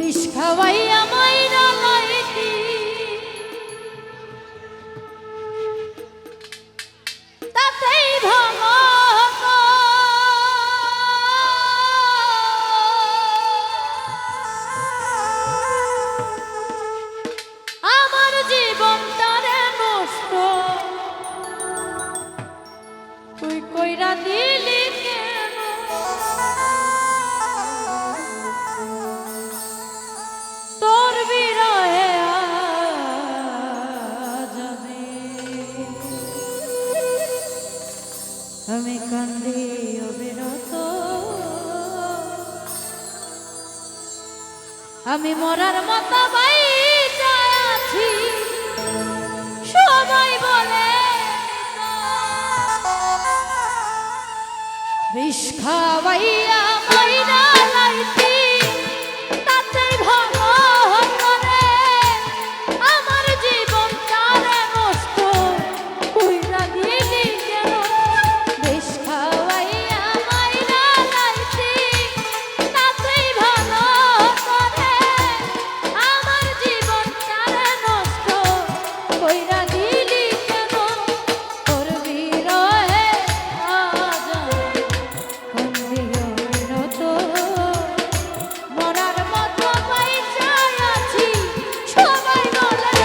বিষ খাওয়াইয়া মাইরা লাইতি তাতেই ভালো হতো। আমার জীবনটারে নষ্ট তুই কইরা দিলি কেন? তোর বিরহে আজ আমি কান্দি অবিরত। আমি মরার মতো বাইচা আছি, সবাই বলে বিষ খাওয়াইয়া মাইরা লাইতি তাতেই ভালো হতো রে। আমার জীবনটারে নষ্ট কইরা দিলি কেন? বিষ খাওয়াইয়া মাইরা লাইতি তাতেই ভালো হতো রে। আমার জীবনটারে নষ্ট কইরা দিলি কেন? তোর বিরহে আজ কান্দি অবিরত। মরার মতো বাইচা আছি, সবাই বলে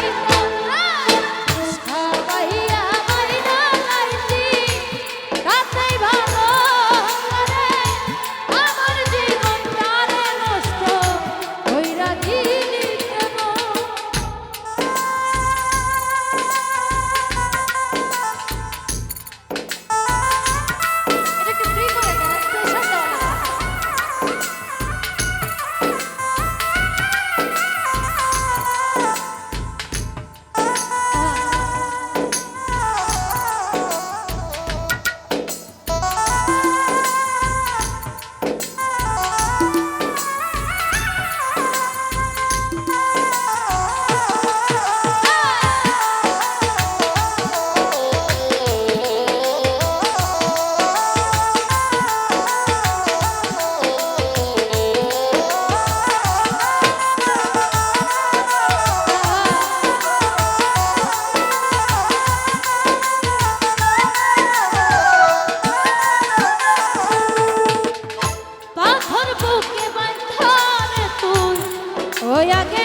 বিষ খাওয়াইয়া মাইরা লাইতি তাতেই ভালো হতো রে। আমার জীবনটারে নষ্ট কইরা দিলি কেন? এটা একটু ফ্রি করে দেন, প্রেশার দেওয়া লাগবে। পাথর বুকে বাঁধা রে তুই ওই আগে